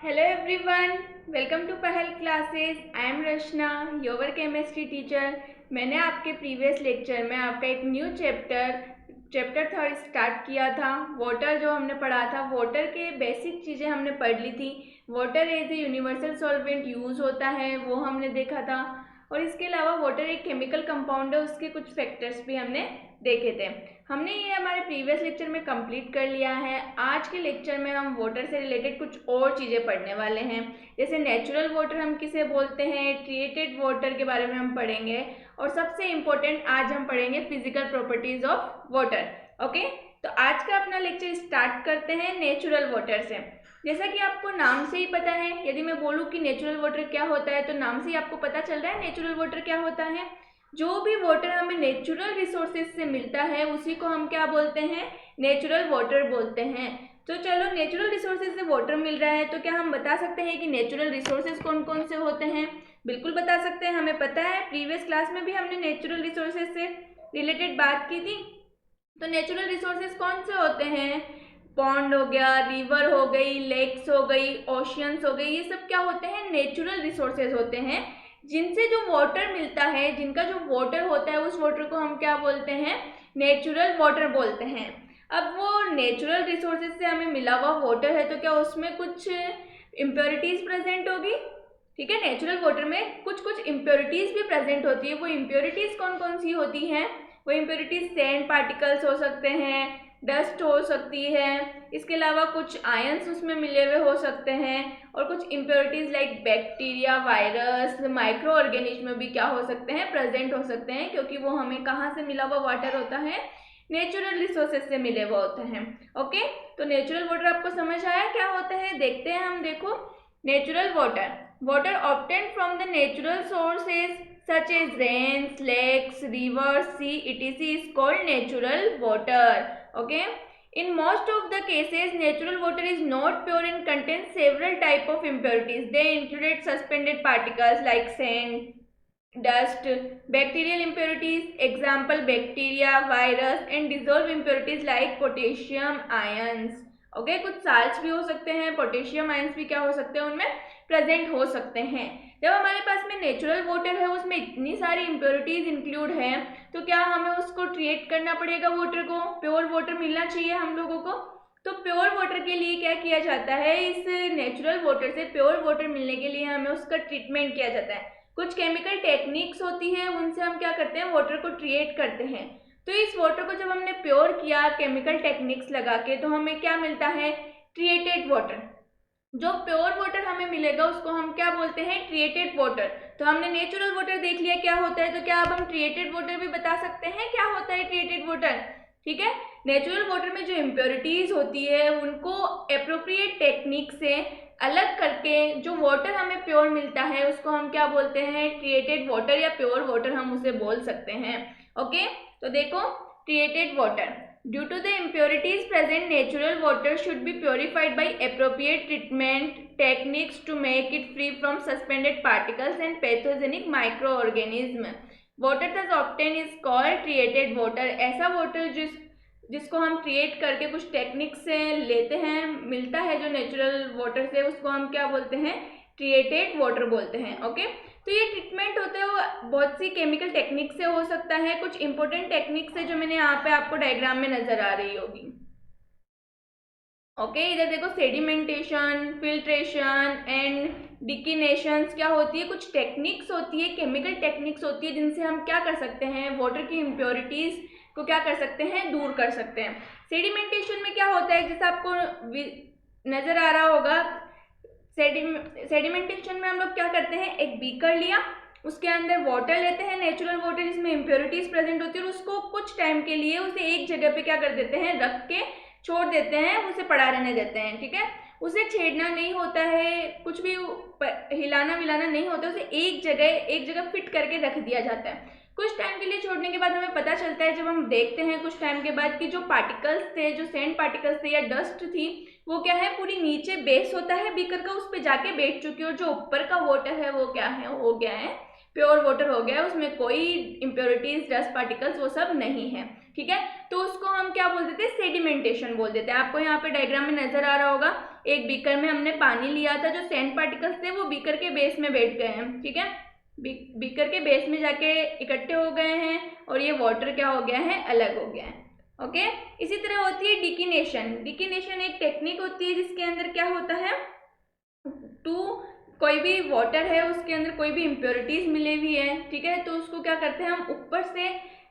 Hello everyone, welcome to Pahal classes. I am Rachna, your chemistry teacher. मैंने आपके previous lecture में आपका एक न्यू चैप्टर थर्ड स्टार्ट किया था। वाटर जो हमने पढ़ा था, वाटर के बेसिक चीज़ें हमने पढ़ ली थी। Water as a universal solvent use होता है, वो हमने देखा था। और इसके अलावा वाटर एक केमिकल कंपाउंड है, उसके कुछ फैक्टर्स भी हमने देखे थे। हमने ये हमारे प्रीवियस लेक्चर में कंप्लीट कर लिया है। आज के लेक्चर में हम वाटर से रिलेटेड कुछ और चीज़ें पढ़ने वाले हैं, जैसे नेचुरल वाटर हम किसे बोलते हैं, ट्रीटेड वाटर के बारे में हम पढ़ेंगे, और सबसे इम्पोर्टेंट आज हम पढ़ेंगे physical properties of water. Okay, तो आज का अपना लेक्चर स्टार्ट करते हैं नेचुरल वाटर से। जैसा कि आपको नाम से ही पता है, यदि मैं बोलूँ कि नेचुरल वाटर क्या होता है, तो नाम से ही आपको पता चल रहा है नेचुरल वाटर क्या होता है। जो भी वाटर हमें नेचुरल रिसोर्सेज से मिलता है उसी को हम क्या बोलते हैं, नेचुरल वाटर बोलते हैं। तो चलो, नेचुरल रिसोर्सेज से वाटर मिल रहा है, तो क्या हम बता सकते हैं कि नेचुरल रिसोर्सेज कौन कौन से होते हैं? बिल्कुल बता सकते हैं, हमें पता है। प्रीवियस क्लास में भी हमने नेचुरल रिसोर्सेज से रिलेटेड बात की थी। तो नेचुरल रिसोर्सेज कौन से होते हैं? पॉन्ड हो गया, रिवर हो गई, लेक्स हो गई, ओशियंस हो गई, ये सब क्या होते हैं, नेचुरल रिसोर्सेज होते हैं, जिनसे जो वाटर मिलता है, जिनका जो वाटर होता है, उस वाटर को हम क्या बोलते हैं, नेचुरल वाटर बोलते हैं। अब वो नेचुरल रिसोर्सेज से हमें मिला हुआ वाटर है, तो क्या उसमें कुछ इम्प्योरिटीज प्रेजेंट होगी? ठीक है, नेचुरल वाटर में कुछ कुछ इम्प्योरिटीज भी प्रेजेंट होती है। वो इम्प्योरिटीज कौन कौन सी होती हैं? वो इम्प्योरिटीज सैंड पार्टिकल्स हो सकते हैं, डस्ट हो सकती है, इसके अलावा कुछ आयंस उसमें मिले हुए हो सकते हैं, और कुछ impurities like bacteria, virus, micro organism भी क्या हो सकते हैं, प्रेजेंट हो सकते हैं, क्योंकि वो हमें कहाँ से मिला हुआ वाटर होता है, नेचुरल रिसोर्सेज से मिले हुए होते हैं। ओके, तो नेचुरल वाटर आपको समझ आया क्या होता है? देखते हैं हम। देखो, natural water obtained from the natural sources such as rains, lakes, rivers, sea, etc. is called natural water. Okay. In most of the cases, natural water is not pure and contains several type of impurities. They included suspended particles like sand, dust, bacterial impurities, example bacteria, virus, and dissolved impurities like potassium ions. Okay, कुछ salts भी हो सकते हैं, potassium ions भी क्या हो सकते हैं, उनमें प्रेजेंट हो सकते हैं। जब हमारे पास में नेचुरल वाटर है, उसमें इतनी सारी इम्प्योरिटीज इंक्लूड है, तो क्या हमें उसको ट्रीट करना पड़ेगा, वाटर को? प्योर वाटर मिलना चाहिए हम लोगों को। तो प्योर वाटर के लिए क्या किया जाता है, इस नेचुरल वाटर से प्योर वाटर मिलने के लिए हमें उसका ट्रीटमेंट किया जाता है। कुछ केमिकल टेक्निक्स होती है, उनसे हम क्या करते हैं, वाटर को ट्रीट करते हैं। तो इस वाटर को जब हमने प्योर किया केमिकल टेक्निक्स लगा के, तो हमें क्या मिलता है, ट्रीटेड वाटर। जो प्योर वाटर हमें मिलेगा उसको हम क्या बोलते हैं, ट्रीटेड वाटर। तो हमने नेचुरल वाटर देख लिया क्या होता है, तो क्या अब हम ट्रीटेड वाटर भी बता सकते हैं क्या होता है ट्रीटेड वाटर? ठीक है, नेचुरल वाटर में जो इम्प्योरिटीज होती है उनको एप्रोप्रिएट टेक्निक से अलग करके जो वाटर हमें प्योर मिलता है उसको हम क्या बोलते हैं, ट्रीटेड वाटर, या प्योर वाटर हम उसे बोल सकते हैं। ओके, तो देखो, treated water, due to the impurities present, natural water should be purified by appropriate treatment techniques to make it free from suspended particles and pathogenic microorganism. Water thus obtained is called treated water. ऐसा water जिसको हम treat करके कुछ technique से लेते हैं, मिलता है जो नेचुरल वाटर से, उसको हम क्या बोलते हैं, ट्रीटेड वाटर बोलते हैं। ओके, तो ये ट्रीटमेंट होता है वो बहुत सी केमिकल टेक्निक से हो सकता है। कुछ इंपॉर्टेंट टेक्निक्स है जो मैंने यहाँ पे आपको डायग्राम में नजर आ रही होगी। ओके, इधर देखो, सेडिमेंटेशन, फिल्ट्रेशन एंड डिकिनेशन क्या होती है, कुछ टेक्निक्स होती है, केमिकल टेक्निक्स होती है, जिनसे हम क्या कर सकते हैं, वाटर की इम्प्योरिटीज को क्या कर सकते हैं, दूर कर सकते हैं। सेडिमेंटेशन में क्या होता है, जैसे आपको नजर आ रहा होगा, सेडिमेंटेशन में हम लोग क्या करते हैं, एक बीकर लिया, उसके अंदर वाटर लेते हैं, नेचुरल वाटर जिसमें इम्प्योरिटीज प्रेजेंट होती है, और उसको कुछ टाइम के लिए उसे एक जगह पे क्या कर देते हैं, रख के छोड़ देते हैं, उसे पड़ा रहने देते हैं। ठीक है, उसे छेड़ना नहीं होता है, कुछ भी हिलाना विलाना नहीं होता, उसे एक जगह फिट करके रख दिया जाता है। कुछ टाइम के लिए छोड़ने के बाद हमें पता चलता है, जब हम देखते हैं कुछ टाइम के बाद, कि जो पार्टिकल्स थे, जो सैंड पार्टिकल्स थे या डस्ट थी, वो क्या है, पूरी नीचे बेस होता है बीकर का, उस पर जाके बैठ चुकी है, और जो ऊपर का वाटर है वो क्या है, हो गया है प्योर वाटर हो गया, उसमें कोई इम्प्योरिटीज, डस्ट पार्टिकल्स वो सब नहीं है, ठीक है। तो उसको हम क्या बोल देते हैं, सेडिमेंटेशन बोल देते हैं। आपको यहाँ पे डायग्राम में नजर आ रहा होगा, एक बीकर में हमने पानी लिया था, जो सैंड पार्टिकल्स थे वो बीकर के बेस में बैठ गए हैं, ठीक है, बीकर के बेस में जाके इकट्ठे हो गए हैं और ये वाटर क्या हो गया है, अलग हो गया है, ओके। इसी तरह होती है डिकिनेशन। डिकिनेशन एक टेक्निक होती है जिसके अंदर क्या होता है, कोई भी वाटर है उसके अंदर कोई भी इम्प्योरिटीज मिले हुई है, ठीक है, तो उसको क्या करते हैं हम ऊपर से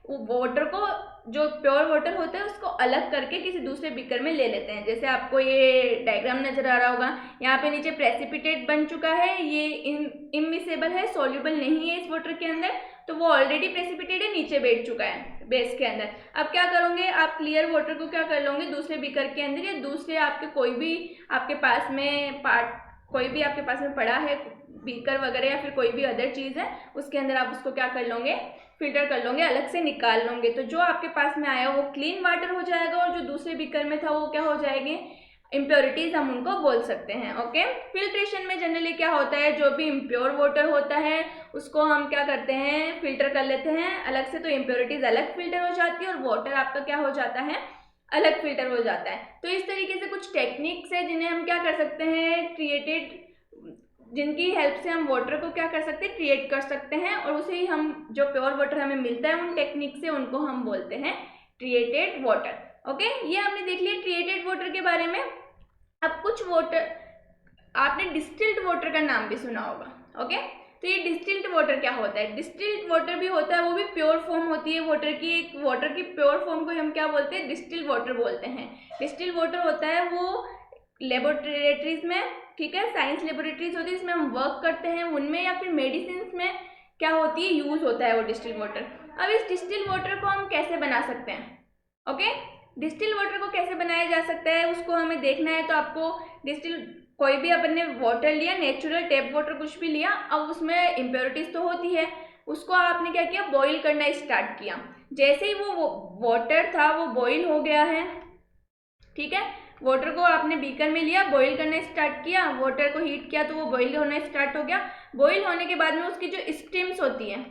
वाटर को, जो प्योर वाटर होता है उसको अलग करके किसी दूसरे बीकर में ले लेते हैं। जैसे आपको ये डायग्राम नजर आ रहा होगा, यहाँ पे नीचे प्रेसिपिटेट बन चुका है, ये इमिसेबल है, सॉल्युबल नहीं है इस वाटर के अंदर, तो वो ऑलरेडी प्रेसिपिटेट है, नीचे बैठ चुका है बेस के अंदर। अब क्या करोगे आप, क्लियर वाटर को क्या कर लोगे दूसरे बीकर के अंदर, या दूसरे आपके कोई भी आपके पास में कोई भी आपके पास में पड़ा है बीकर वगैरह या फिर कोई भी अदर चीज़ है, उसके अंदर आप उसको क्या कर लोगे, फिल्टर कर लोगे, अलग से निकाल लोगे। तो जो आपके पास में आया वो क्लीन वाटर हो जाएगा, और जो दूसरे बीकर में था वो क्या हो जाएंगे, इम्प्योरिटीज हम उनको बोल सकते हैं, ओके। फिल्ट्रेशन में जनरली क्या होता है, जो भी इम्प्योर वाटर होता है उसको हम क्या करते हैं, फिल्टर कर लेते हैं अलग से, तो इम्प्योरिटीज अलग फिल्टर हो जाती है और वाटर आपका क्या हो जाता है, अलग फिल्टर हो जाता है। तो इस तरीके से कुछ टेक्निक्स है जिन्हें हम क्या कर सकते हैं, जिनकी हेल्प से हम वाटर को क्या कर सकते हैं, क्रिएट कर सकते हैं, और उसे ही हम जो प्योर वाटर हमें मिलता है उन टेक्निक से उनको हम बोलते हैं ट्रीटेड वाटर, ओके। ये हमने देख लिया ट्रीटेड वाटर के बारे में। अब कुछ वाटर, आपने डिस्टिल्ड वाटर का नाम भी सुना होगा, ओके। तो ये डिस्टिल्ड वाटर क्या होता है, डिस्टिल्ड वाटर भी होता है, वो भी प्योर फॉर्म होती है वाटर की, एक वाटर की प्योर फॉर्म को हम क्या बोलते हैं, डिस्टिल्ड वाटर बोलते हैं। डिस्टिल्ड वाटर होता है वो लेबोरेटरीज में, ठीक है, साइंस लेबोरेटरीज होती है इसमें हम वर्क करते हैं, उनमें या फिर मेडिसिन में क्या होती है, यूज होता है वो डिस्टिल्ड वाटर। अब इस डिस्टिल्ड वाटर को हम कैसे बना सकते हैं, ओके। डिस्टिल्ड वाटर को कैसे बनाया जा सकता है उसको हमें देखना है। तो आपको डिस्टिल्ड, कोई भी अपन ने वाटर लिया, नेचुरल टैप वाटर कुछ भी लिया, अब उसमें इम्प्योरिटीज तो होती है, उसको आपने क्या किया, बॉईल करना स्टार्ट किया। जैसे ही वो वाटर था वो बॉईल हो गया है, ठीक है, वाटर को आपने बीकर में लिया, बॉईल करना स्टार्ट किया, वाटर को हीट किया तो वो बॉईल होना स्टार्ट हो गया। बॉईल होने के बाद में उसकी जो स्टीम्स होती है,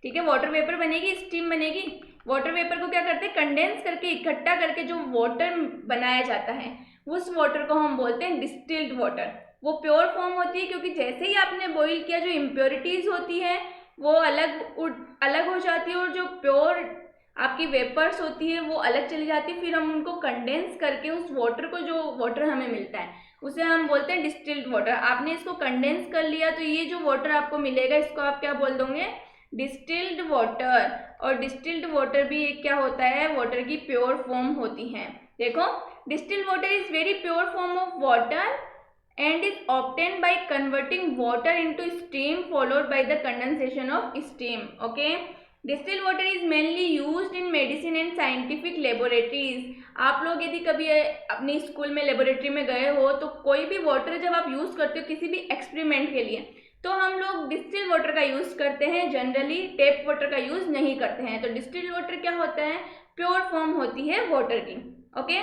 ठीक है, वाटर वेपर बनेगी, स्टीम बनेगी। वाटर वेपर को क्या करते हैं, कंडेंस करके इकट्ठा करके जो वाटर बनाया जाता है उस वाटर को हम बोलते हैं डिस्टिल्ड वाटर। वो प्योर फॉर्म होती है क्योंकि जैसे ही आपने बॉईल किया जो इम्प्योरिटीज होती है वो अलग हो जाती है, और जो प्योर आपकी वेपर्स होती है वो अलग चली जाती है। फिर हम उनको कंडेंस करके उस वाटर को, जो वाटर हमें मिलता है उसे हम बोलते हैं डिस्टिल्ड वाटर। आपने इसको कंडेंस कर लिया तो ये जो वाटर आपको मिलेगा इसको आप क्या बोल दोगे, डिस्टिल्ड वाटर। और डिस्टिल्ड वाटर भी एक क्या होता है, वाटर की प्योर फॉर्म होती है। देखो, distilled water is very pure form of water and is obtained by converting water into steam followed by the condensation of steam, okay. Distilled water is mainly used in medicine and scientific laboratories। आप लोग यदि कभी अपनी school में laboratory में गए हो तो कोई भी वाटर जब आप यूज़ करते हो किसी भी एक्सपेरिमेंट के लिए तो हम लोग डिस्टिल्ड वाटर का यूज़ करते हैं, जनरली टैप वाटर का यूज़ नहीं करते हैं। तो डिस्टिल्ड वाटर क्या होता है, प्योर फॉर्म होती है वाटर की, ओके।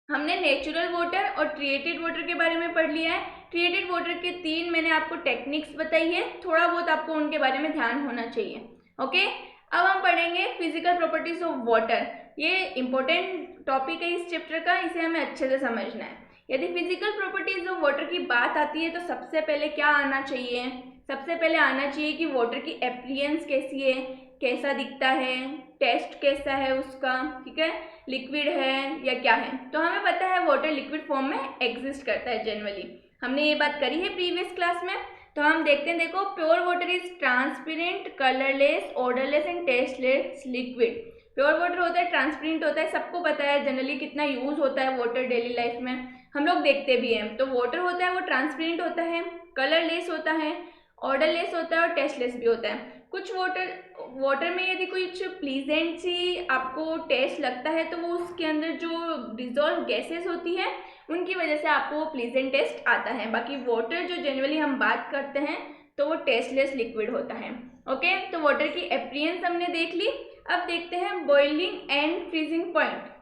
हमने नेचुरल वाटर और ट्रीटेड वाटर के बारे में पढ़ लिया है। ट्रीटेड वाटर के 3 मैंने आपको टेक्निक्स बताई है, थोड़ा बहुत आपको उनके बारे में ध्यान होना चाहिए, ओके। अब हम पढ़ेंगे फिजिकल प्रॉपर्टीज ऑफ वाटर। ये इंपॉर्टेंट टॉपिक है इस चैप्टर का, इसे हमें अच्छे से समझना है। यदि फिजिकल प्रॉपर्टीज ऑफ वाटर की बात आती है तो सबसे पहले क्या आना चाहिए, सबसे पहले आना चाहिए कि वाटर की अपीयरेंस कैसी है, कैसा दिखता है, टेस्ट कैसा है उसका, ठीक है, लिक्विड है या क्या है। तो हमें पता है वाटर लिक्विड फॉर्म में एग्जिस्ट करता है जनरली, हमने ये बात करी है प्रीवियस क्लास में। तो हम देखते हैं, देखो, pure water is transparent, colourless, odourless and tasteless liquid. Pure water होता है, ट्रांसपेरेंट होता है, सबको पता है जनरली कितना यूज होता है वाटर डेली लाइफ में, हम लोग देखते भी हैं। तो वाटर होता है वो ट्रांसपेरेंट होता है, कलरलेस होता है, ऑर्डरलेस होता है और टेस्टलेस भी होता है। कुछ वाटर में यदि कुछ प्लीजेंट सी आपको टेस्ट लगता है तो वो उसके अंदर जो डिजॉल्व गैसेस होती है उनकी वजह से आपको वो प्लीजेंट टेस्ट आता है। बाकी वाटर जो जनरली हम बात करते हैं तो वो टेस्टलेस लिक्विड होता है, ओके। तो वाटर की अपीयरेंस हमने देख ली। अब देखते हैं boiling and freezing point.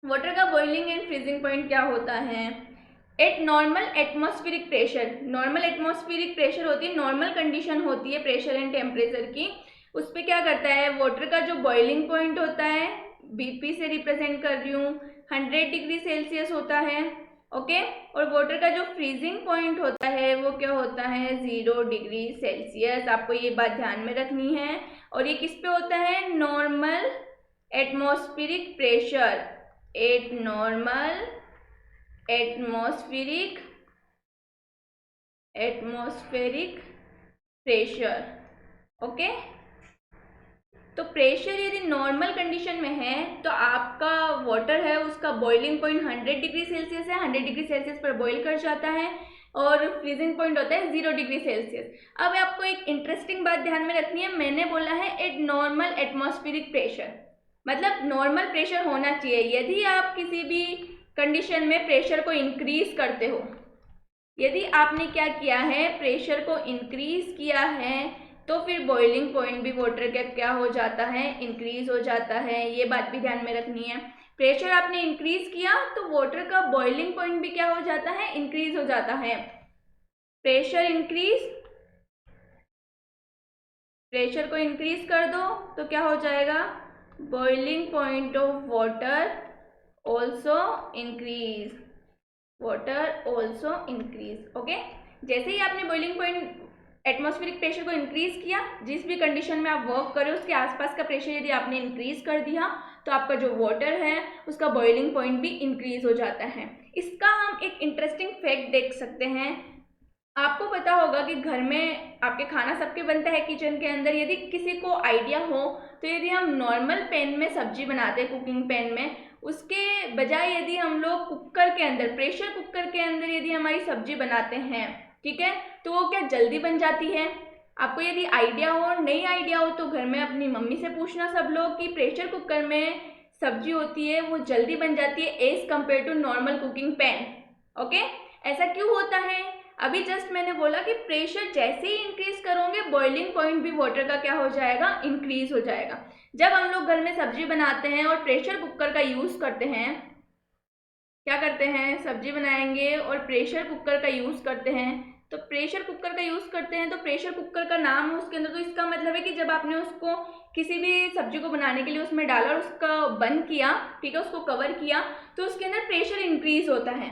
Water का बॉइलिंग एंड फ्रीजिंग पॉइंट क्या होता है। Eight normal atmospheric pressure, normal atmospheric pressure होती है, नॉर्मल कंडीशन होती है प्रेशर एंड टेम्परेचर की, उस पर क्या करता है, वाटर का जो बॉइलिंग पॉइंट होता है, BP से रिप्रेजेंट कर रही हूँ, 100 डिग्री सेल्सियस होता है, ओके। और वाटर का जो फ्रीजिंग पॉइंट होता है वो क्या होता है, 0 डिग्री सेल्सियस। आपको ये बात ध्यान में रखनी है। और ये किस पे होता है, normal atmospheric pressure, eight normal atmospheric pressure, okay. तो प्रेशर यदि नॉर्मल कंडीशन में है तो आपका वाटर है उसका बॉइलिंग पॉइंट 100 डिग्री सेल्सियस है, 100 डिग्री सेल्सियस पर बॉईल कर जाता है, और फ्रीजिंग पॉइंट होता है 0 डिग्री सेल्सियस। अब आपको एक इंटरेस्टिंग बात ध्यान में रखनी है, मैंने बोला है एट नॉर्मल एटमॉस्फेरिक प्रेशर, मतलब नॉर्मल प्रेशर होना चाहिए। यदि आप किसी भी कंडीशन में प्रेशर को इंक्रीज करते हो, यदि आपने क्या किया है, प्रेशर को इंक्रीज किया है, तो फिर बॉइलिंग पॉइंट भी वाटर का क्या हो जाता है, इंक्रीज हो जाता है। ये बात भी ध्यान में रखनी है। प्रेशर आपने इंक्रीज किया तो वाटर का बॉइलिंग पॉइंट भी क्या हो जाता है, इंक्रीज हो जाता है। प्रेशर इंक्रीज, प्रेशर को इंक्रीज कर दो तो क्या हो जाएगा, boiling point of water also increase, water also increase, okay. जैसे ही आपने बॉइलिंग पॉइंट एटमॉस्फेरिक प्रेशर को इंक्रीज किया, जिस भी कंडीशन में आप वर्क करें उसके आसपास का प्रेशर यदि आपने इंक्रीज कर दिया तो आपका जो वाटर है उसका बॉइलिंग पॉइंट भी इंक्रीज हो जाता है। इसका हम एक इंटरेस्टिंग फैक्ट देख सकते हैं। आपको पता होगा कि घर में आपके खाना सबके बनता है किचन के अंदर, यदि किसी को आइडिया हो तो यदि हम नॉर्मल पैन में सब्जी बनाते हैं, कुकिंग पैन में, उसके बजाय यदि हम लोग कुकर के अंदर, प्रेशर कुकर के अंदर यदि हमारी सब्जी बनाते हैं, ठीक है, तो वो क्या जल्दी बन जाती है। आपको यदि आइडिया हो, नहीं आइडिया हो तो घर में अपनी मम्मी से पूछना सब लोग कि प्रेशर कुकर में सब्जी होती है वो जल्दी बन जाती है as compare to normal cooking pan, okay. ऐसा क्यों होता है, अभी जस्ट मैंने बोला कि प्रेशर जैसे ही इंक्रीज करोगे बॉइलिंग पॉइंट भी वाटर का क्या हो जाएगा, इंक्रीज हो जाएगा। जब हम लोग घर में सब्जी बनाते हैं और प्रेशर कुकर का यूज करते हैं, क्या करते हैं, सब्जी बनाएंगे और प्रेशर कुकर का यूज करते हैं, तो प्रेशर कुकर का यूज करते हैं तो प्रेशर कुकर का नाम है उसके अंदर, तो इसका मतलब है कि जब आपने उसको किसी भी सब्जी को बनाने के लिए उसमें डाला और उसका बंद किया, ठीक है, उसको कवर किया, तो उसके अंदर प्रेशर इंक्रीज होता है।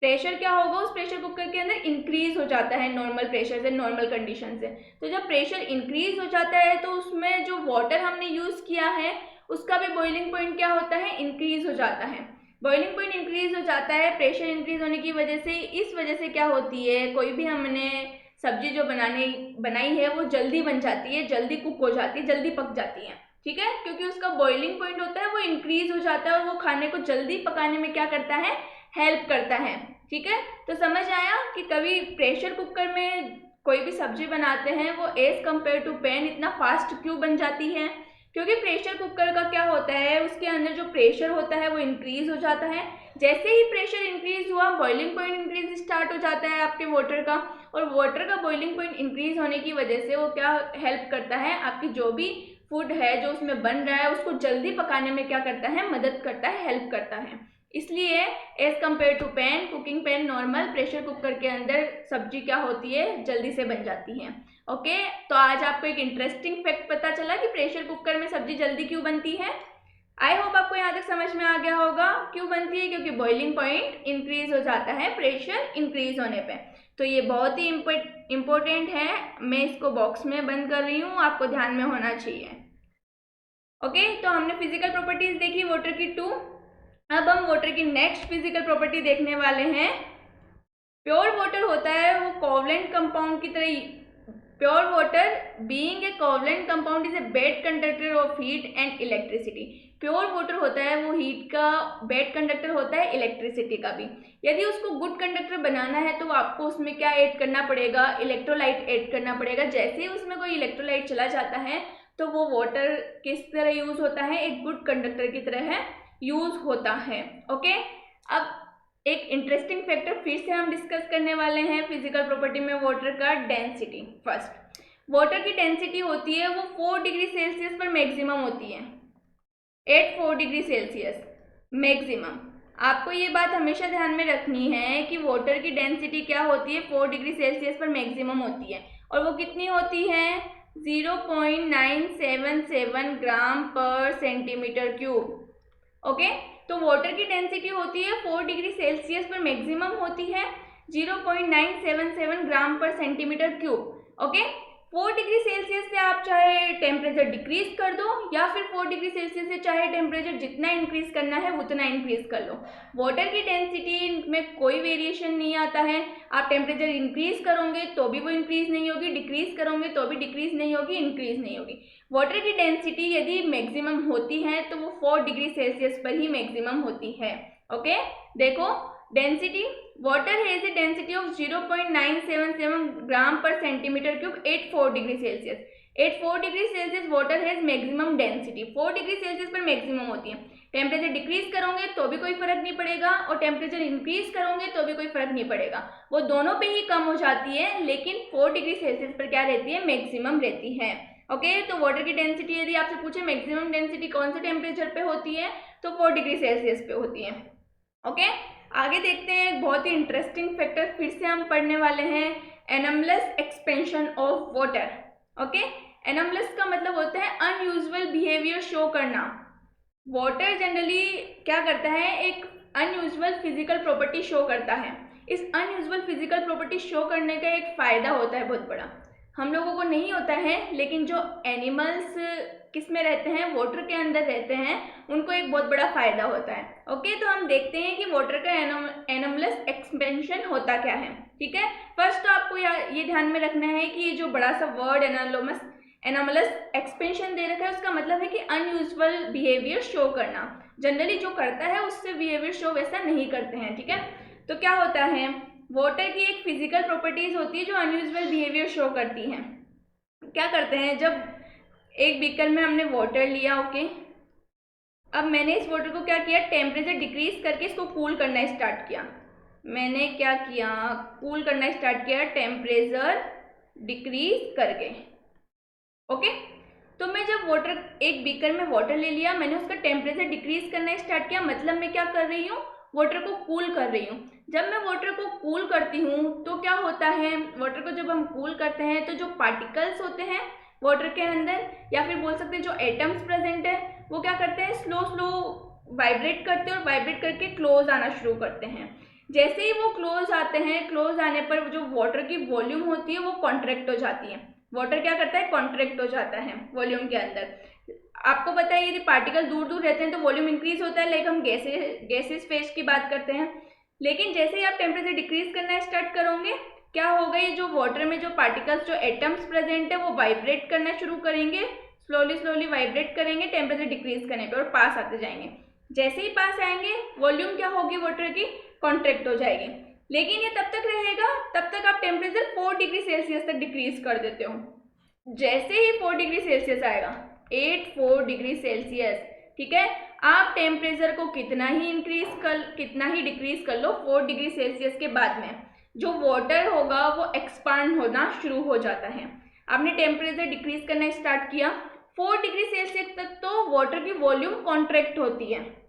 प्रेशर क्या होगा उस प्रेशर कुकर के अंदर, इंक्रीज हो जाता है नॉर्मल प्रेशर से, नॉर्मल कंडीशन से। तो जब प्रेशर इंक्रीज हो जाता है तो उसमें जो वाटर हमने यूज किया है उसका भी बॉइलिंग पॉइंट क्या होता है, इंक्रीज हो जाता है। बॉइलिंग पॉइंट इंक्रीज हो जाता है प्रेशर इंक्रीज होने की वजह से। इस वजह से क्या होती है, कोई भी हमने सब्जी जो बनाई है वो जल्दी बन जाती है, जल्दी कुक हो जाती है, जल्दी पक जाती है, ठीक है, क्योंकि उसका बॉइलिंग पॉइंट होता है वो इंक्रीज हो जाता है और वो खाने को जल्दी पकाने में क्या करता है, हेल्प करता है, ठीक है। तो समझ आया कि कभी प्रेशर कुकर में कोई भी सब्जी बनाते हैं वो एज कम्पेयर टू पैन इतना फास्ट क्यों बन जाती है, क्योंकि प्रेशर कुकर का क्या होता है, उसके अंदर जो प्रेशर होता है वो इंक्रीज हो जाता है। जैसे ही प्रेशर इंक्रीज हुआ बॉइलिंग पॉइंट इंक्रीज स्टार्ट हो जाता है आपके वाटर का, और वाटर का बॉइलिंग पॉइंट इंक्रीज होने की वजह से वो क्या हेल्प करता है, आपकी जो भी फूड है जो उसमें बन रहा है उसको जल्दी पकाने में क्या करता है, मदद करता है, हेल्प करता है। इसलिए as compare to pan, cooking pan normal, pressure cooker के अंदर सब्जी क्या होती है, जल्दी से बन जाती है, ओके। तो आज आपको एक इंटरेस्टिंग फैक्ट पता चला कि प्रेशर कुकर में सब्जी जल्दी क्यों बनती है। आई होप आपको यहाँ तक समझ में आ गया होगा क्यों बनती है, क्योंकि बॉइलिंग पॉइंट इंक्रीज हो जाता है प्रेशर इंक्रीज होने पे। तो ये बहुत ही इम्पोर्टेंट है, मैं इसको बॉक्स में बंद कर रही हूँ, आपको ध्यान में होना चाहिए, ओके। तो हमने फिजिकल प्रॉपर्टीज देखी वाटर की 2। अब हम वाटर की नेक्स्ट फिजिकल प्रॉपर्टी देखने वाले हैं। प्योर वाटर होता है वो कोवलेंट कंपाउंड की तरह, pure water being a covalent compound is a bad conductor of heat and electricity. Pure water होता है वो हीट का बेड कंडक्टर होता है, इलेक्ट्रिसिटी का भी। यदि उसको गुड कंडक्टर बनाना है तो आपको उसमें क्या ऐड करना पड़ेगा, इलेक्ट्रोलाइट ऐड करना पड़ेगा। जैसे ही उसमें कोई इलेक्ट्रोलाइट चला जाता है तो वो वाटर किस तरह यूज होता है, एक गुड कंडक्टर की तरह है यूज होता है, ओके। अब एक इंटरेस्टिंग फैक्टर फिर से हम डिस्कस करने वाले हैं फिजिकल प्रॉपर्टी में वाटर का, डेंसिटी। फर्स्ट, वाटर की डेंसिटी होती है वो 4 डिग्री सेल्सियस पर मैक्सिमम होती है, एट 4 डिग्री सेल्सियस मैक्सिमम, आपको ये बात हमेशा ध्यान में रखनी है कि वाटर की डेंसिटी क्या होती है, 4 डिग्री सेल्सियस पर मैक्सिमम होती है, और वो कितनी होती है, 0.977 gram per centimetre cube. Okay, तो वाटर की डेंसिटी होती है 4 डिग्री सेल्सियस पर मैक्सिमम होती है 0.977 gram per centimetre cube. Okay, 4 degree Celsius से आप चाहे टेम्परेचर डिक्रीज कर दो या फिर 4 डिग्री सेल्सियस से चाहे टेम्परेचर जितना इंक्रीज करना है उतना इंक्रीज कर लो। वाटर की डेंसिटी में कोई वेरिएशन नहीं आता है। आप टेम्परेचर इंक्रीज करोगे तो भी वो इंक्रीज नहीं होगी, डिक्रीज करोगे तो भी डिक्रीज नहीं होगी, इंक्रीज नहीं होगी। वाटर की डेंसिटी यदि मैक्सिमम होती है तो वो 4 डिग्री सेल्सियस पर ही मैक्सिमम होती है। ओके, देखो density, water has a density of 0.977 gram per centimetre cube at 4 degree Celsius. At 4 degree Celsius water has maximum density, 4 degree Celsius पर मैक्सिमम होती है। टेम्परेचर डिक्रीज करोगे तो भी कोई फर्क नहीं पड़ेगा और टेम्परेचर इंक्रीज करोगे तो भी कोई फर्क नहीं पड़ेगा, वो दोनों पे ही कम हो जाती है, लेकिन 4 डिग्री सेल्सियस पर क्या रहती है, मैक्सिमम रहती है। ओके, तो वाटर की डेंसिटी यदि आपसे पूछे मैक्सिमम डेंसिटी कौन से टेम्परेचर पे होती है तो 4 डिग्री सेल्सियस पे होती है। ओके, आगे देखते हैं एक बहुत ही इंटरेस्टिंग फैक्टर फिर से हम पढ़ने वाले हैं, anomalous expansion of water. Okay, anomalous का मतलब होता है अनयूजुअल बिहेवियर शो करना। वाटर जनरली क्या करता है, एक अनयूजुअल फिजिकल प्रॉपर्टी शो करता है। इस अनयूजुअल फिजिकल प्रॉपर्टी शो करने का एक फ़ायदा होता है बहुत बड़ा, हम लोगों को नहीं होता है, लेकिन जो एनिमल्स किस में रहते हैं, वाटर के अंदर रहते हैं, उनको एक बहुत बड़ा फ़ायदा होता है। ओके, तो हम देखते हैं कि वाटर का एनॉमलस एक्सपेंशन होता क्या है। ठीक है, फर्स्ट तो आपको ये ध्यान में रखना है कि ये जो बड़ा सा वर्ड एनॉमलस एक्सपेंशन दे रखा है उसका मतलब है कि अनयूजुअल बिहेवियर शो करना। जनरली जो करता है उससे बिहेवियर शो वैसा नहीं करते हैं। ठीक है, तो क्या होता है, वाटर की एक फिजिकल प्रॉपर्टीज होती है जो अनयूजुअल बिहेवियर शो करती हैं। क्या करते हैं, जब एक बीकर में हमने वाटर लिया, ओके, अब मैंने इस वाटर को क्या किया, टेम्परेचर डिक्रीज करके इसको कूल करना स्टार्ट किया। मैंने क्या किया, कूल करना स्टार्ट किया टेम्परेचर डिक्रीज करके। ओके, तो मैं जब वाटर, एक बीकर में वाटर ले लिया, मैंने उसका टेम्परेचर डिक्रीज करना स्टार्ट किया, मतलब मैं क्या कर रही हूँ, वाटर को कूल कर रही हूँ। जब मैं वाटर को कूल करती हूँ तो क्या होता है, वाटर को जब हम कूल करते हैं तो जो पार्टिकल्स होते हैं वाटर के अंदर, या फिर बोल सकते हैं जो एटम्स प्रेजेंट है, वो क्या करते हैं, स्लो स्लो वाइब्रेट करते हैं और वाइब्रेट करके क्लोज आना शुरू करते हैं। जैसे ही वो क्लोज आते हैं, क्लोज आने पर जो वाटर की वॉल्यूम होती है वो कॉन्ट्रैक्ट हो जाती है। वाटर क्या करता है, कॉन्ट्रैक्ट हो जाता है वॉल्यूम के अंदर। आपको पता है यदि पार्टिकल दूर दूर रहते हैं तो वॉल्यूम इंक्रीज होता है, लाइक हम गैसेस फेज की बात करते हैं। लेकिन जैसे ही आप टेम्परेचर डिक्रीज करना स्टार्ट करोगे, क्या होगा, ये जो वाटर में जो पार्टिकल्स, जो एटम्स प्रेजेंट है, वो वाइब्रेट करना शुरू करेंगे, स्लोली स्लोली वाइब्रेट करेंगे टेम्परेचर डिक्रीज करने पे और पास आते जाएंगे। जैसे ही पास आएंगे वॉल्यूम क्या होगी वाटर की, कॉन्ट्रैक्ट हो जाएगी। लेकिन ये तब तक रहेगा, तब तक आप टेम्परेचर 4 डिग्री सेल्सियस तक डिक्रीज कर देते हो। जैसे ही 4 डिग्री सेल्सियस आएगा, 4 डिग्री सेल्सियस, ठीक है, आप टेम्परेचर को कितना ही डिक्रीज कर लो, 4 डिग्री सेल्सियस के बाद में जो वाटर होगा वो एक्सपांड होना शुरू हो जाता है। आपने टेम्परेचर डिक्रीज करना स्टार्ट किया, 4 डिग्री सेल्सियस तक तो वाटर की वॉल्यूम कॉन्ट्रैक्ट होती है।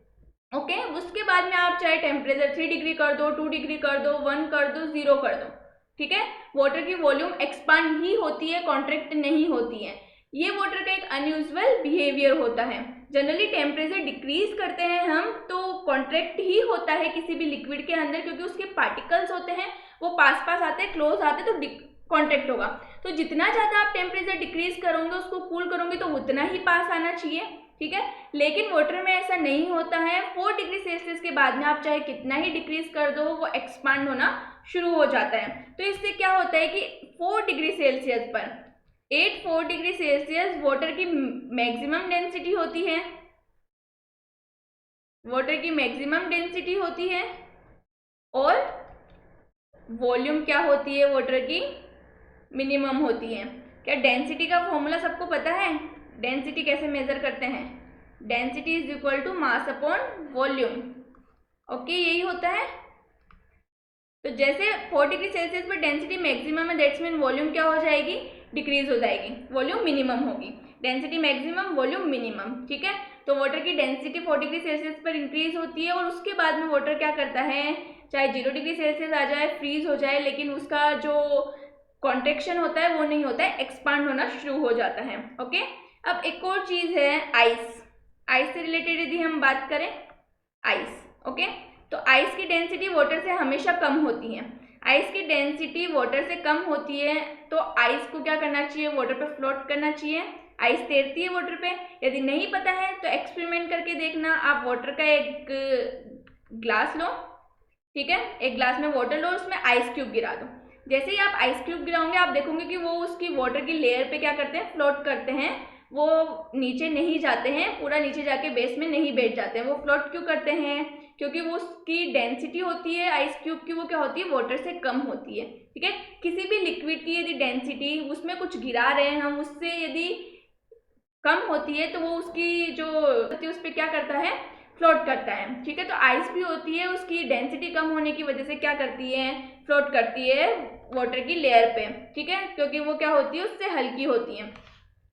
ओके, उसके बाद में आप चाहे टेम्परेचर 3 डिग्री कर दो, 2 डिग्री कर दो, 1 कर दो, 0 कर दो, ठीक है, वाटर की वॉल्यूम एक्सपांड ही होती है, कॉन्ट्रैक्ट नहीं होती है। ये वाटर का एक अनयूजुअल बिहेवियर होता है। जनरली टेम्परेचर डिक्रीज करते हैं हम तो कॉन्ट्रैक्ट ही होता है किसी भी लिक्विड के अंदर, क्योंकि उसके पार्टिकल्स होते हैं वो पास पास आते हैं, क्लोज आते हैं, तो कॉन्ट्रैक्ट होगा। तो जितना ज़्यादा आप टेम्परेचर डिक्रीज करोगे, उसको कूल करोगे, तो उतना ही पास आना चाहिए। ठीक है, लेकिन वाटर में ऐसा नहीं होता है। 4 डिग्री सेल्सियस के बाद में आप चाहे कितना ही डिक्रीज कर दो, वो एक्सपांड होना शुरू हो जाता है। तो इससे क्या होता है कि 4 डिग्री सेल्सियस पर 4 डिग्री सेल्सियस वाटर की मैक्सिमम डेंसिटी होती है, वाटर की मैक्सिमम डेंसिटी होती है, और वॉल्यूम क्या होती है, वाटर की मिनिमम होती है। क्या डेंसिटी का फॉर्मूला सबको पता है? डेंसिटी कैसे मेजर करते हैं? Density is equal to mass upon volume. Okay, यही होता है। तो जैसे 4 डिग्री सेल्सियस पर डेंसिटी मैक्सिमम है, दैट्स मीन वॉल्यूम क्या हो जाएगी, डिक्रीज हो जाएगी, वॉल्यूम मिनिमम होगी। डेंसिटी मैक्सिमम, वॉल्यूम मिनिमम, ठीक है। तो वाटर की डेंसिटी 4 डिग्री सेल्सियस पर इंक्रीज होती है और उसके बाद में वाटर क्या करता है, चाहे 0 डिग्री सेल्सियस आ जाए, फ्रीज हो जाए, लेकिन उसका जो कॉन्ट्रेक्शन होता है वो नहीं होता है, एक्सपांड होना शुरू हो जाता है। ओके, अब एक और चीज है आइस। आइस से रिलेटेड यदि हम बात करें, आइस, ओके, तो आइस की डेंसिटी वाटर से हमेशा कम होती है। आइस की डेंसिटी वाटर से कम होती है तो आइस को क्या करना चाहिए, वाटर पे फ्लोट करना चाहिए। आइस तैरती है वाटर पे। यदि नहीं पता है तो एक्सपेरिमेंट करके देखना। आप वाटर का एक ग्लास लो, ठीक है, एक ग्लास में वाटर लो, उसमें आइस क्यूब गिरा दो। जैसे ही आप आइस क्यूब गिराओगे आप देखोगे कि वो उसकी वाटर की लेयर पे क्या करते हैं, फ्लोट करते हैं। वो नीचे नहीं जाते हैं, पूरा नीचे जाके बेस में नहीं बैठ जाते हैं। वो फ्लोट क्यों करते हैं, क्योंकि वो उसकी डेंसिटी होती है आइस क्यूब की, वो क्या होती है, वाटर से कम होती है। ठीक है, किसी भी लिक्विड की यदि डेंसिटी उसमें कुछ गिरा रहे हैं हम, उससे यदि कम होती है तो वो उसकी जो उस पर क्या करता है, फ्लोट करता है। ठीक है, तो आइस भी होती है, उसकी डेंसिटी कम होने की वजह से क्या करती है, फ्लोट करती है वाटर की लेयर पे। ठीक है, क्योंकि वो क्या होती है, उससे हल्की होती है।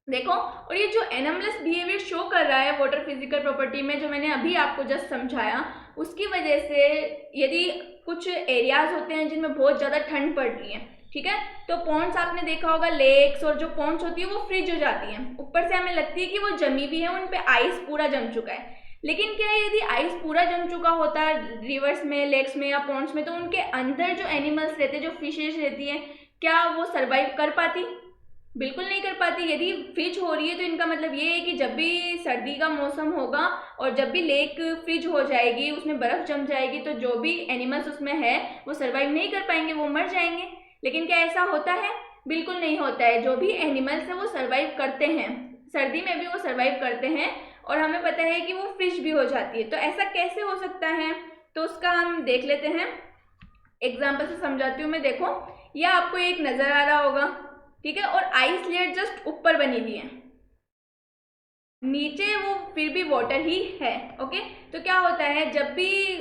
देखो, और ये जो एनोमलस बिहेवियर शो कर रहा है वाटर फिजिकल प्रॉपर्टी में, जो मैंने अभी आपको जस्ट समझाया, उसकी वजह से यदि कुछ एरियाज होते हैं जिनमें बहुत ज़्यादा ठंड पड़ रही है, ठीक है, तो पॉन्ड्स आपने देखा होगा, लेक्स और जो पॉन्ड्स होती है वो फ्रीज हो जाती हैं। ऊपर से हमें लगती है कि वो जमी भी है, उन पे आइस पूरा जम चुका है। लेकिन क्या है, यदि आइस पूरा जम चुका होता है रिवर्स में, लेक्स में या पॉन्ड्स में, तो उनके अंदर जो एनिमल्स रहते हैं, जो फिशेज रहती हैं, क्या वो सर्वाइव कर पाती? बिल्कुल नहीं कर पाती। यदि फ्रिज हो रही है तो इनका मतलब ये है कि जब भी सर्दी का मौसम होगा और जब भी लेक फ्रिज हो जाएगी, उसमें बर्फ जम जाएगी, तो जो भी एनिमल्स उसमें है वो सर्वाइव नहीं कर पाएंगे, वो मर जाएंगे। लेकिन क्या ऐसा होता है? बिल्कुल नहीं होता है। जो भी एनिमल्स है वो सर्वाइव करते हैं, सर्दी में भी वो सर्वाइव करते हैं, और हमें पता है कि वो फ्रिज भी हो जाती है। तो ऐसा कैसे हो सकता है, तो उसका हम देख लेते हैं, एग्जाम्पल से समझाती हूँ मैं। देखो, यह आपको एक नजर आ रहा होगा, ठीक है, और आइस लेयर जस्ट ऊपर बनी हुई है, नीचे वो फिर भी वाटर ही है। ओके, तो क्या होता है, जब भी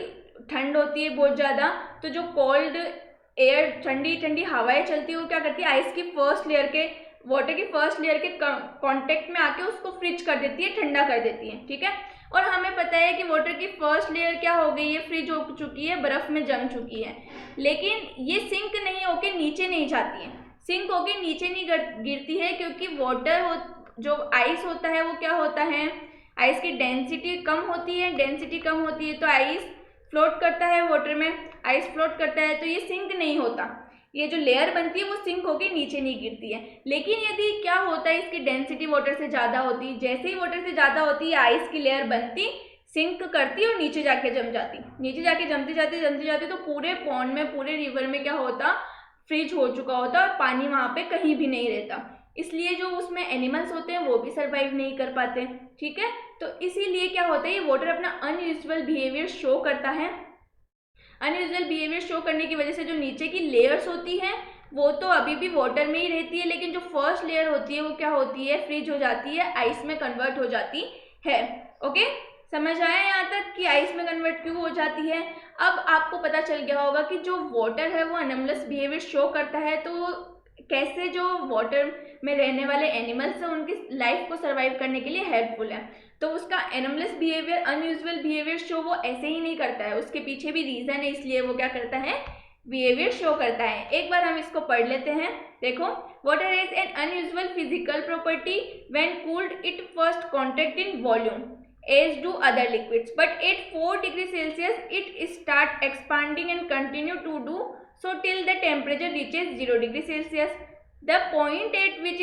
ठंड होती है बहुत ज़्यादा, तो जो कोल्ड एयर, ठंडी ठंडी हवाएं चलती है, वो क्या करती है, आइस की फर्स्ट लेयर के, वाटर की फर्स्ट लेयर के कांटेक्ट में आके उसको फ्रिज कर देती है, ठंडा कर देती है। ठीक है, और हमें पता है कि वाटर की फर्स्ट लेयर क्या हो गई है, फ्रिज हो चुकी है, बर्फ में जम चुकी है। लेकिन ये सिंक नहीं होके नीचे नहीं जाती है, सिंक होके नीचे नहीं गिरती है, क्योंकि वाटर जो आइस होता है वो क्या होता है, आइस की डेंसिटी कम होती है। डेंसिटी कम होती है तो आइस फ्लोट करता है वाटर में, आइस फ्लोट करता है, तो ये सिंक नहीं होता। ये जो लेयर बनती है वो सिंक होके नीचे नहीं गिरती है। लेकिन यदि क्या होता है, इसकी डेंसिटी वाटर से ज़्यादा होती, जैसे ही वाटर से ज़्यादा होती है आइस की लेयर बनती, सिंक करती और नीचे जाके जम जाती, नीचे जाके जमती जाती, तो पूरे पॉन्ड में, पूरे रिवर में क्या होता, फ्रीज हो चुका होता और पानी वहाँ पे कहीं भी नहीं रहता। इसलिए जो उसमें एनिमल्स होते हैं वो भी सर्वाइव नहीं कर पाते। ठीक है, तो इसीलिए क्या होता है, ये वाटर अपना अनयूजुअल बिहेवियर शो करता है। अनयूजुअल बिहेवियर शो करने की वजह से जो नीचे की लेयर्स होती हैं वो तो अभी भी वाटर में ही रहती है, लेकिन जो फर्स्ट लेयर होती है वो क्या होती है, फ्रीज हो जाती है, आइस में कन्वर्ट हो जाती है। ओके, समझ आया यहाँ तक कि आइस में कन्वर्ट क्यों हो जाती है? अब आपको पता चल गया होगा कि जो वाटर है वो एनोमलस बिहेवियर शो करता है, तो कैसे जो वाटर में रहने वाले एनिमल्स हैं उनकी लाइफ को सर्वाइव करने के लिए हेल्पफुल है। तो उसका anomalous behaviour, unusual behaviour show वो ऐसे ही नहीं करता है, उसके पीछे भी रीजन है, इसलिए वो क्या करता है, बिहेवियर शो करता है। एक बार हम इसको पढ़ लेते हैं। देखो, water is an unusual physical property when cooled it first contact in volume as do other liquids, but at 4 degree Celsius it start expanding and continue to do so till the temperature reaches 0 degree Celsius, the point at which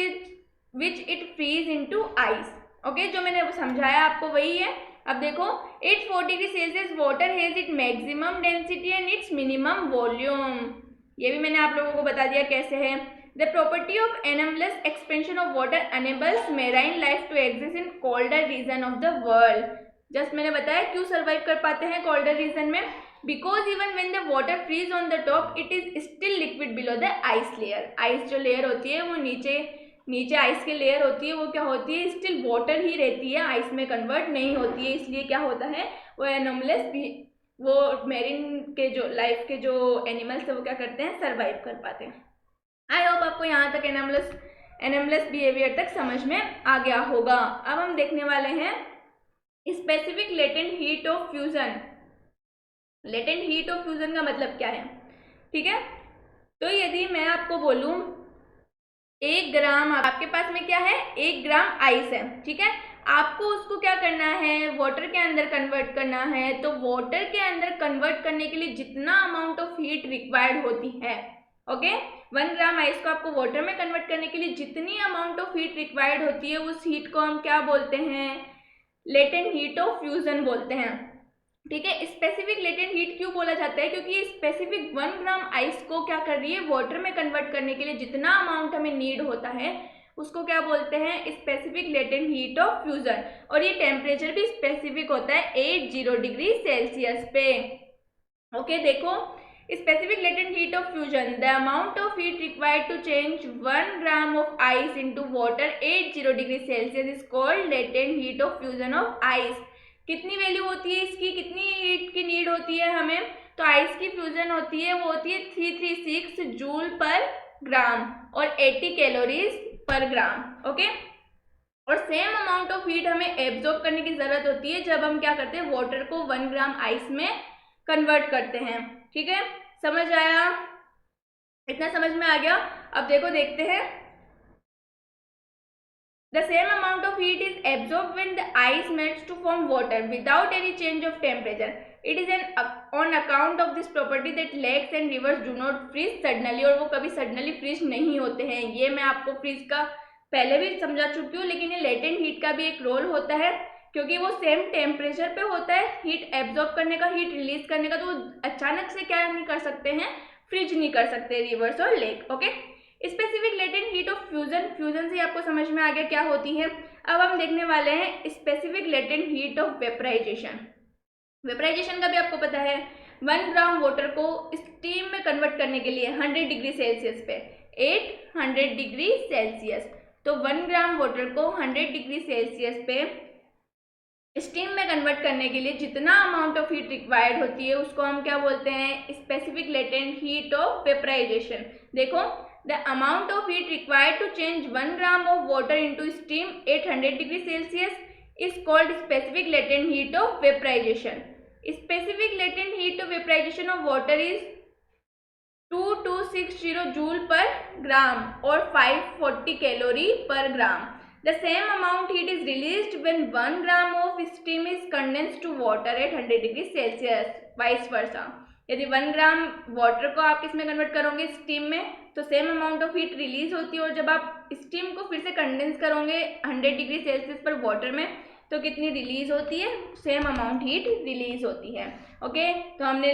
it freeze into ice. Okay, जो मैंने समझाया आपको वही है। अब देखो, at 4 degree Celsius water has its maximum density and its minimum volume। ये भी मैंने आप लोगों को बता दिया कैसे है। The property of anomalous expansion of water enables marine life to exist in colder region of the world। Just मैंने बताया क्यों सर्वाइव कर पाते हैं colder region में, because even when the water freeze on the top, it is still liquid below the ice layer। Ice जो layer होती है वो नीचे आइस की लेयर होती है, वो क्या होती है, स्टिल वाटर ही रहती है, आइस में कन्वर्ट नहीं होती है। इसलिए क्या होता है, वो एनोमलस भी, वो मेरीन के जो लाइफ के जो एनिमल्स है वो क्या करते हैं, सर्वाइव कर पाते हैं। आई होप आपको यहाँ तक एनोमलस बिहेवियर तक समझ में आ गया होगा। अब हम देखने वाले हैं specific latent heat of fusion. Latent heat of fusion का मतलब क्या है, ठीक है। तो यदि मैं आपको बोलूं 1 ग्राम, आपके पास में क्या है, 1 ग्राम आइस है, ठीक है। आपको उसको क्या करना है, वाटर के अंदर कन्वर्ट करना है। तो वाटर के अंदर कन्वर्ट करने के लिए जितना अमाउंट ऑफ हीट रिक्वायर्ड होती है, ओके, 1 ग्राम आइस को आपको वाटर में कन्वर्ट करने के लिए जितनी अमाउंट ऑफ हीट रिक्वायर्ड होती है, उस हीट को हम क्या बोलते हैं, लेटेंट हीट ऑफ फ्यूजन बोलते हैं, ठीक है। स्पेसिफिक लेटेंट हीट क्यों बोला जाता है, क्योंकि ये स्पेसिफिक 1 ग्राम आइस को क्या कर रही है, वाटर में कन्वर्ट करने के लिए जितना अमाउंट हमें नीड होता है उसको क्या बोलते हैं, specific latent heat of fusion. और ये टेम्परेचर भी स्पेसिफिक होता है 80 डिग्री सेल्सियस पे, ओके। देखो, specific latent heat of fusion, the amount of heat required to change 1 gram of ice into water 80 degree Celsius is called latent heat of fusion of ice. कितनी value होती है इसकी, कितनी heat की need होती है हमें, तो आइस की फ्यूजन होती है, वो होती है 336 जूल पर ग्राम और 80 कैलोरीज पर ग्राम, ओके। और सेम अमाउंट ऑफ हीट हमें एब्जॉर्ब करने की जरूरत होती है जब हम क्या करते हैं, वाटर को 1 ग्राम आइस में कन्वर्ट करते हैं, ठीक है। समझ आया, इतना समझ में आ गया। अब देखो, देखते हैं, the same amount of heat is absorbed when the ice melts to form water without any change of temperature. It is on account of this property that lakes and rivers do not freeze suddenly, और वो कभी suddenly freeze नहीं होते हैं। ये मैं आपको freeze का पहले भी समझा चुकी हूँ, लेकिन ये latent heat का भी एक रोल होता है, क्योंकि वो सेम टेम्परेचर पे होता है, हीट एब्जॉर्ब करने का, हीट रिलीज करने का, तो अचानक से क्या नहीं कर सकते हैं, फ्रीज नहीं कर सकते रिवर्स और lake, okay. Specific latent heat of fusion, fusion से आपको समझ में आ गया क्या होती है। अब हम देखने वाले हैं specific latent heat of vaporisation. Vaporisation का भी आपको पता है, 1 ग्राम वाटर को स्टीम में कन्वर्ट करने के लिए 100 डिग्री सेल्सियस पे 800 डिग्री सेल्सियस, तो 1 ग्राम वाटर को 100 डिग्री सेल्सियस पे स्टीम में कन्वर्ट करने के लिए जितना अमाउंट ऑफ हीट रिक्वायर्ड होती है उसको हम क्या बोलते हैं, specific latent heat of vaporisation. देखो, the amount of heat required to change 1 gram of water into steam 800 degree Celsius is called specific latent heat of vaporization. Specific latent heat of vaporization of water is 2260 joule per gram or 540 calorie per gram. The same amount heat is released when 1 gram of steam is condensed to water at 100 degree Celsius, vice versa. यदि 1 gram water को आप किसमें convert करोगे, steam में, तो same amount of heat release होती है, और जब आप स्टीम को फिर से कंडेंस करोगे 100 डिग्री सेल्सियस पर वाटर में, तो कितनी रिलीज होती है, सेम अमाउंट हीट रिलीज होती है, ओके। तो हमने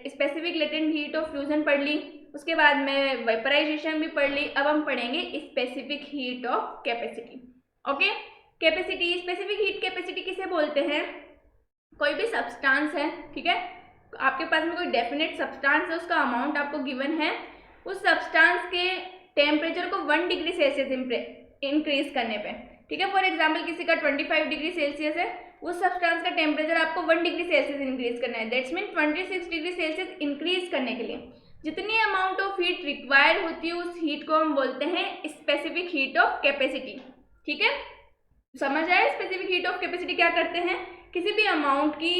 specific latent heat of fusion पढ़ ली, उसके बाद में वेपराइजेशन भी पढ़ ली। अब हम पढ़ेंगे specific heat of capacity, okay. Capacity, specific heat capacity किसे बोलते हैं, कोई भी सब्सटेंस है, ठीक है, आपके पास में कोई डेफिनेट सब्सटेंस है, उसका अमाउंट आपको गिवन है, उस सब्सटेंस के टेम्परेचर को 1 डिग्री सेल्सियस इंक्रीज करने पे, ठीक है। फॉर एग्जांपल किसी का 25 डिग्री सेल्सियस है, उस सब्सटेंस का टेम्परेचर आपको 1 डिग्री सेल्सियस इंक्रीज करना है, that's mean 26 degree Celsius increase करने के लिए जितनी अमाउंट ऑफ हीट रिक्वायर्ड होती है उस हीट को हम बोलते हैं स्पेसिफिक हीट ऑफ कैपेसिटी, ठीक है। समझ आया, स्पेसिफिक हीट ऑफ कैपेसिटी क्या करते हैं, किसी भी अमाउंट की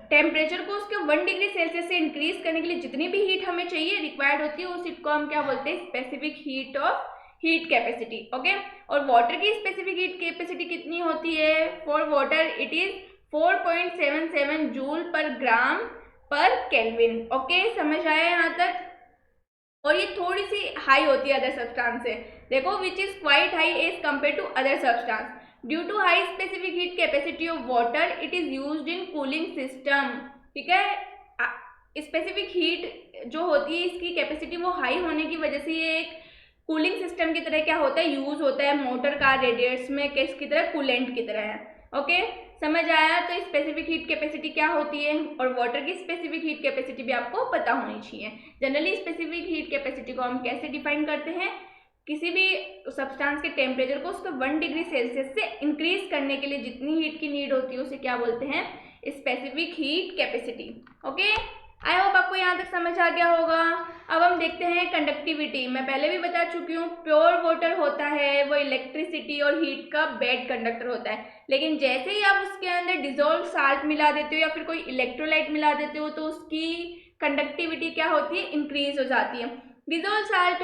टेम्परेचर को उसके 1 डिग्री सेल्सियस से इंक्रीज करने के लिए जितनी भी हीट हमें चाहिए, रिक्वायर्ड होती है, उस हीट को हम क्या बोलते हैं, specific heat of heat capacity, okay. और वाटर की स्पेसिफिक हीट कैपेसिटी कितनी होती है, for water it is 4.77 joule पर ग्राम पर केल्विन, ओके। समझ आया यहाँ तक। और ये थोड़ी सी हाई होती है अदर सब्सटेंस से, देखो, which is quite high as compare to other substance. Due to high specific heat capacity of water it is used in cooling system, ठीक है। स्पेसिफिक हीट जो होती है इसकी कैपेसिटी वो हाई होने की वजह से ये एक कूलिंग सिस्टम की तरह क्या होता है, यूज होता है, मोटर कार रेडिएटर्स में किसकी तरह, कूलेंट की तरह है, ओके। समझ आया। तो स्पेसिफिक हीट कैपेसिटी क्या होती है, और वाटर की स्पेसिफिक हीट कैपेसिटी भी आपको पता होनी चाहिए। जनरली स्पेसिफिक हीट कैपेसिटी को हम कैसे डिफाइन करते हैं, किसी भी सब्सटेंस के टेम्परेचर को उसको 1 डिग्री सेल्सियस से इंक्रीज करने के लिए जितनी हीट की नीड होती है उसे क्या बोलते हैं, specific heat capacity, okay. I hope आपको यहाँ तक समझ आ गया होगा। अब हम देखते हैं कंडक्टिविटी। मैं पहले भी बता चुकी हूँ, प्योर वाटर होता है वो इलेक्ट्रिसिटी और हीट का बैड कंडक्टर होता है, लेकिन जैसे ही आप उसके अंदर डिजोल्व साल्ट मिला देते हो या फिर कोई इलेक्ट्रोलाइट मिला देते हो तो उसकी कंडक्टिविटी क्या होती है, इंक्रीज हो जाती है। डिजोल्व साल्ट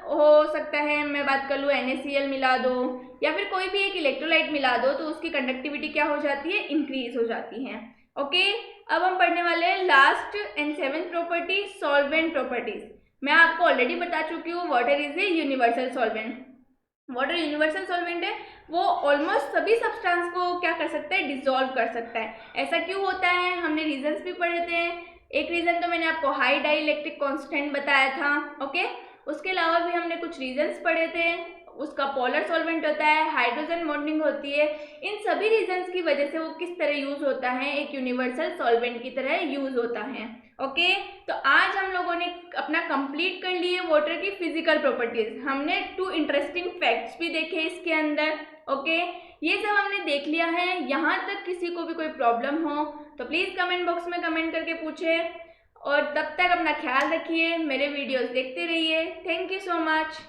हो सकता है, मैं बात कर लूँ NaCl मिला दो या फिर कोई भी एक इलेक्ट्रोलाइट मिला दो तो उसकी कंडक्टिविटी क्या हो जाती है, इंक्रीज हो जाती है। ओके, अब हम पढ़ने वाले हैं last and seventh property, solvent properties. मैं आपको ऑलरेडी बता चुकी हूँ water is a universal solvent. Water universal solvent है, वो ऑलमोस्ट सभी सब्सटेंस को क्या कर सकता है, डिसॉल्व कर सकता है। ऐसा क्यों होता है, हमने रीजंस भी पढ़े थे। एक रीजन तो मैंने आपको हाई डाई इलेक्ट्रिक कॉन्स्टेंट बताया था। ओके, उसके अलावा भी हमने कुछ रीजंस पढ़े थे। उसका पोलर सॉल्वेंट होता है, हाइड्रोजन बॉन्डिंग होती है। इन सभी रीजंस की वजह से वो किस तरह यूज होता है, एक यूनिवर्सल सॉल्वेंट की तरह यूज होता है। ओके, तो आज हम लोगों ने अपना कंप्लीट कर लिए वाटर की फिजिकल प्रॉपर्टीज। हमने 2 इंटरेस्टिंग फैक्ट्स भी देखे इसके अंदर। ओके, ये सब हमने देख लिया है। यहाँ तक किसी को भी कोई प्रॉब्लम हो तो प्लीज़ कमेंट बॉक्स में कमेंट करके पूछे, और तब तक अपना ख्याल रखिए, मेरे वीडियोस देखते रहिए। Thank you so much.